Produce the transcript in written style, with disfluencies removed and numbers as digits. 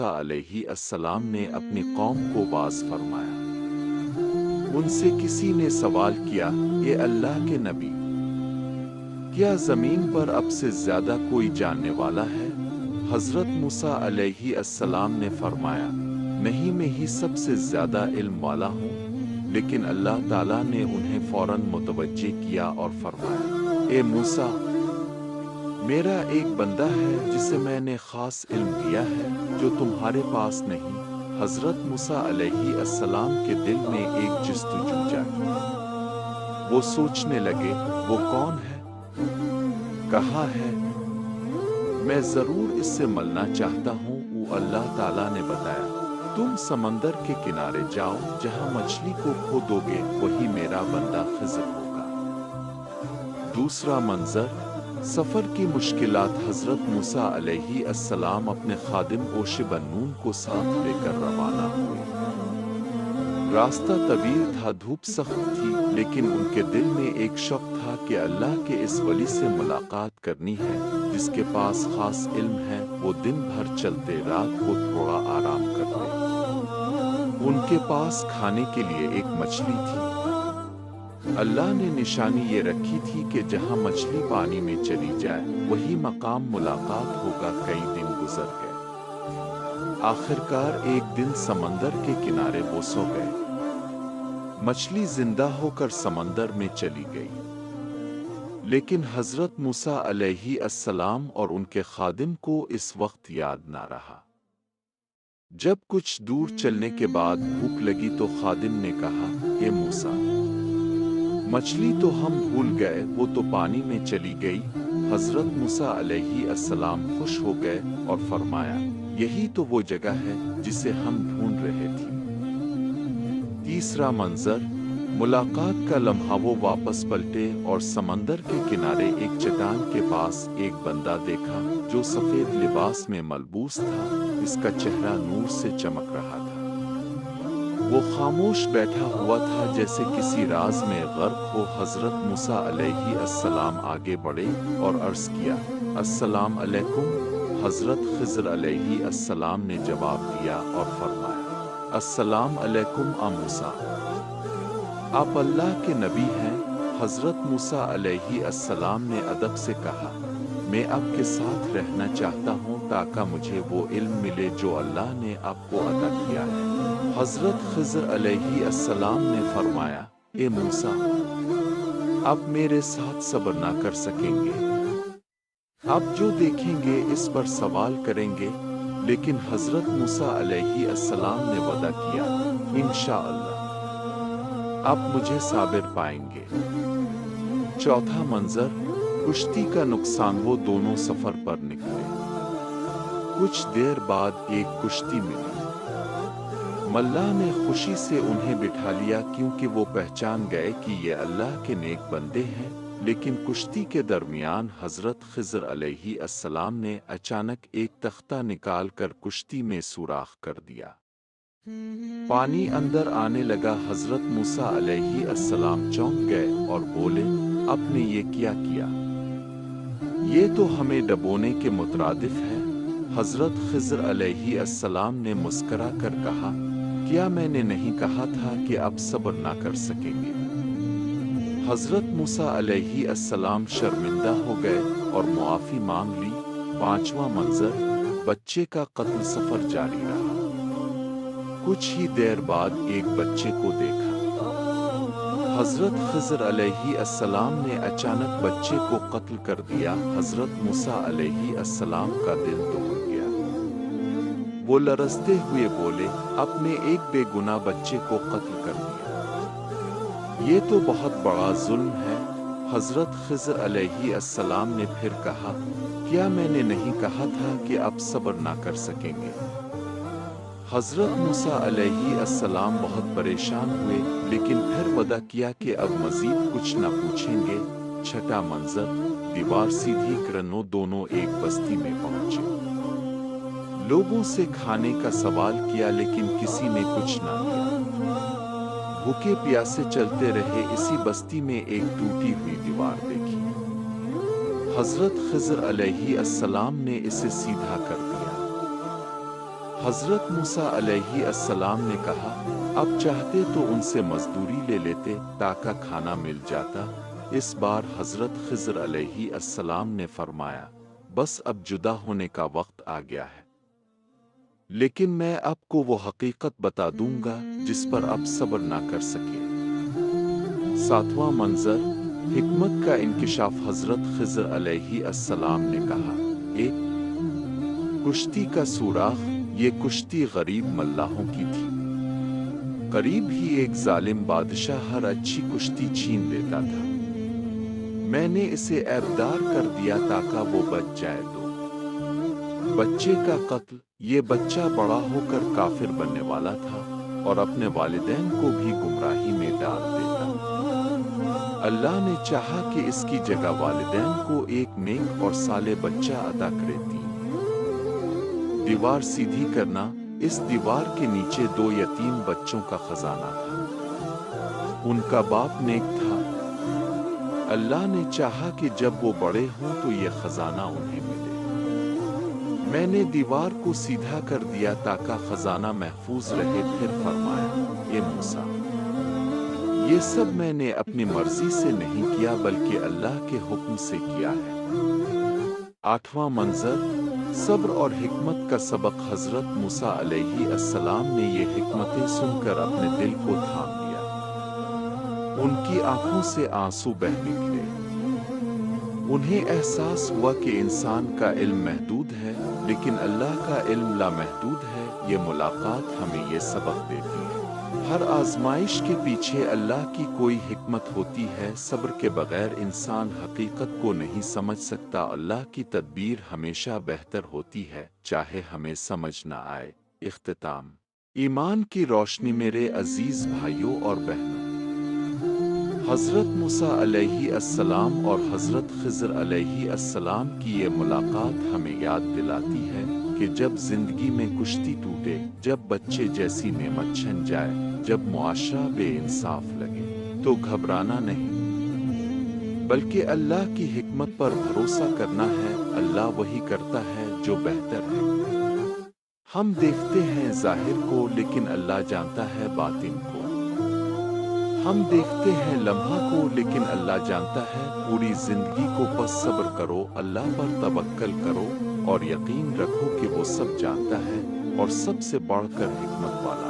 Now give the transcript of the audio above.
موسیٰ علیہ السلام نے اپنی قوم کو واضح فرمایا۔ ان سے کسی نے سوال کیا، اے اللہ کے نبی، کیا زمین پر اب سے زیادہ کوئی جاننے والا ہے؟ حضرت موسیٰ علیہ السلام نے فرمایا، نہیں، میں ہی سب سے زیادہ علم والا ہوں۔ لیکن اللہ تعالیٰ نے انہیں فوراً متوجہ کیا اور فرمایا، اے موسیٰ، میرا ایک بندہ ہے جسے میں نے خاص علم دیا ہے جو تمہارے پاس نہیں۔ حضرت موسیٰ علیہ السلام کے دل میں ایک جستجو جاگی۔ وہ سوچنے لگے، وہ کون ہے؟ کہاں ہے؟ میں ضرور اس سے ملنا چاہتا ہوں۔ اللہ تعالیٰ نے بتایا، تم سمندر کے کنارے جاؤ، جہاں مچھلی کو کھودو گے وہی میرا بندہ خضر ہوگا۔ دوسرا منظر، سفر کی مشکلات۔ حضرت موسیٰ علیہ السلام اپنے خادم یوشع بن نون کو ساتھ لے کر روانہ ہوئے۔ راستہ طویل تھا، دھوپ سخت تھی، لیکن ان کے دل میں ایک شوق تھا کہ اللہ کے اس ولی سے ملاقات کرنی ہے جس کے پاس خاص علم ہے۔ وہ دن بھر چلتے، رات کو تھوڑا آرام کرتے۔ ان کے پاس کھانے کے لیے ایک مچھلی تھی۔ اللہ نے نشانی یہ رکھی تھی کہ جہاں مچھلی پانی میں چلی جائے وہی مقام ملاقات ہوگا۔ کئی دن گزر گئے۔ آخرکار ایک دن سمندر کے کنارے وہ سو گئے۔ مچھلی زندہ ہو کر سمندر میں چلی گئی، لیکن حضرت موسیٰ علیہ السلام اور ان کے خادم کو اس وقت یاد نہ رہا۔ جب کچھ دور چلنے کے بعد بھوک لگی تو خادم نے کہا، اے موسیٰ، مچھلی تو ہم بھول گئے، وہ تو پانی میں چلی گئی۔ حضرت موسیٰ علیہ السلام خوش ہو گئے اور فرمایا، یہی تو وہ جگہ ہے جسے ہم ڈھونڈ رہے تھے۔ تیسرا منظر، ملاقات کا لمحہ۔ وہ واپس پلٹے اور سمندر کے کنارے ایک چٹان کے پاس ایک بندہ دیکھا جو سفید لباس میں ملبوس تھا۔ اس کا چہرہ نور سے چمک رہا تھا۔ وہ خاموش بیٹھا ہوا تھا جیسے کسی راز میں غرق ہو۔ حضرت موسیٰ علیہ السلام آگے بڑھے اور عرض کیا، السلام علیکم۔ حضرت خضر علیہ السلام نے جواب دیا اور فرمایا، السلام علیکم موسیٰ، آپ اللہ کے نبی ہیں؟ حضرت موسیٰ علیہ السلام نے ادب سے کہا، میں آپ کے ساتھ رہنا چاہتا ہوں تاکہ مجھے وہ علم ملے جو اللہ نے آپ کو عطا کیا ہے۔ حضرت خضر علیہ السلام نے فرمایا، اے موسیٰ، آپ میرے ساتھ صبر نہ کر سکیں گے۔ آپ جو دیکھیں گے اس پر سوال کریں گے۔ لیکن حضرت موسیٰ علیہ السلام نے وعدہ کیا، انشاءاللہ آپ مجھے صابر پائیں گے۔ چوتھا منظر، کشتی کا نقصان۔ وہ دونوں سفر پر نکلے۔ کچھ دیر بعد ایک کشتی ملی۔ ملا نے خوشی سے انہیں بٹھا لیا کیونکہ وہ پہچان گئے کہ یہ اللہ کے نیک بندے ہیں۔ لیکن کشتی کے درمیان حضرت خضر علیہ السلام نے اچانک ایک تختہ نکال کر کشتی میں سوراخ کر دیا۔ پانی اندر آنے لگا۔ حضرت موسیٰ علیہ السلام چونک گئے اور بولے، آپ نے یہ کیا کیا؟ یہ تو ہمیں ڈبونے کے مترادف ہے۔ حضرت خضر علیہ السلام نے مسکرا کر کہا، کیا میں نے نہیں کہا تھا کہ آپ صبر نہ کر سکیں گے؟ حضرت موسیٰ علیہ السلام شرمندہ ہو گئے اور معافی مانگ لی۔ پانچواں منظر، بچے کا قتل۔ سفر جاری رہا۔ کچھ ہی دیر بعد ایک بچے کو دیکھا۔ حضرت خضر علیہ السلام نے اچانک بچے کو قتل کر دیا۔ حضرت موسیٰ علیہ السلام کا دل دہل گیا۔ وہ لرزتے ہوئے بولے، آپ نے ایک بے گناہ بچے کو قتل کر دیا، یہ تو بہت بڑا ظلم ہے۔ حضرت خضر علیہ السلام نے پھر کہا، کیا میں نے نہیں کہا تھا کہ آپ صبر نہ کر سکیں گے؟ حضرت موسیٰ علیہ السلام بہت پریشان ہوئے، لیکن پھر وعدہ کیا کہ اب مزید کچھ نہ پوچھیں گے۔ چھٹا منظر، دیوار سیدھی کرنو۔ دونوں ایک بستی میں پہنچے۔ لوگوں سے کھانے کا سوال کیا لیکن کسی نے کچھ نہ دیا۔ بھوکے پیاسے چلتے رہے۔ اسی بستی میں ایک ٹوٹی ہوئی دیوار دیکھی۔ حضرت خضر علیہ السلام نے اسے سیدھا کر دیا۔ حضرت موسیٰ علیہ السلام نے کہا، اب چاہتے تو ان سے مزدوری لے لیتے تاکہ کھانا مل جاتا۔ اس بار حضرت خضر علیہ السلام نے فرمایا، بس اب جدا ہونے کا وقت آ گیا ہے، لیکن میں آپ کو وہ حقیقت بتا دوں گا جس پر آپ صبر نہ کر سکے۔ ساتواں منظر، حکمت کا انکشاف۔ حضرت خضر علیہ السلام نے کہا، ایک کشتی کا سوراخ۔ یہ کشتی غریب ملاحوں کی تھی۔ قریب ہی ایک ظالم بادشاہ ہر اچھی کشتی چھین لیتا تھا۔ میں نے اسے عیبدار کر دیا تاکہ وہ بچ جائے تو بچے کا قتل۔ یہ بچہ بڑا ہو کر کافر بننے والا تھا اور اپنے والدین کو بھی گمراہی میں ڈال دیتا۔ اللہ نے چاہا کہ اس کی جگہ والدین کو ایک نیک اور صالح بچہ عطا کرے دی۔ دیوار سیدھی کرنا۔ اس دیوار کے نیچے 2 یتیم بچوں کا خزانہ تھا۔ ان کا باپ نیک تھا۔ اللہ نے چاہا کہ جب وہ بڑے ہوں تو یہ خزانہ انہیں ملے۔ میں نے دیوار کو سیدھا کر دیا تاکہ خزانہ محفوظ رہے۔ پھر فرمایا، اے موسیٰ، یہ سب میں نے اپنی مرضی سے نہیں کیا بلکہ اللہ کے حکم سے کیا ہے۔ 8واں منظر، صبر اور حکمت کا سبق۔ حضرت موسیٰ علیہ السلام نے یہ حکمتیں سن کر اپنے دل کو تھام لیا۔ ان کی آنکھوں سے آنسو بہہ نکلے۔ انہیں احساس ہوا کہ انسان کا علم محدود ہے لیکن اللہ کا علم لامحدود ہے۔ یہ ملاقات ہمیں یہ سبق دیتی ہے، ہر آزمائش کے پیچھے اللہ کی کوئی حکمت ہوتی ہے۔ صبر کے بغیر انسان حقیقت کو نہیں سمجھ سکتا۔ اللہ کی تدبیر ہمیشہ بہتر ہوتی ہے، چاہے ہمیں سمجھ نہ آئے۔ اختتام۔ ایمان کی روشنی میرے عزیز بھائیوں اور بہنوں، حضرت موسیٰ علیہ السلام اور حضرت خضر علیہ السلام کی یہ ملاقات ہمیں یاد دلاتی ہے کہ جب زندگی میں کشتی ٹوٹے، جب بچے جیسی نعمت چھن جائے، جب معاشرہ بے انصاف لگے، تو گھبرانا نہیں بلکہ اللہ کی حکمت پر بھروسہ کرنا ہے۔ اللہ وہی کرتا ہے جو بہتر ہے۔ ہم دیکھتے ہیں ظاہر کو لیکن اللہ جانتا ہے باطن کو۔ ہم دیکھتے ہیں لمحہ کو لیکن اللہ جانتا ہے پوری زندگی کو۔ بس صبر کرو، اللہ پر توکل کرو اور یقین رکھو کہ وہ سب جانتا ہے اور سب سے بڑھ کر حکمت والا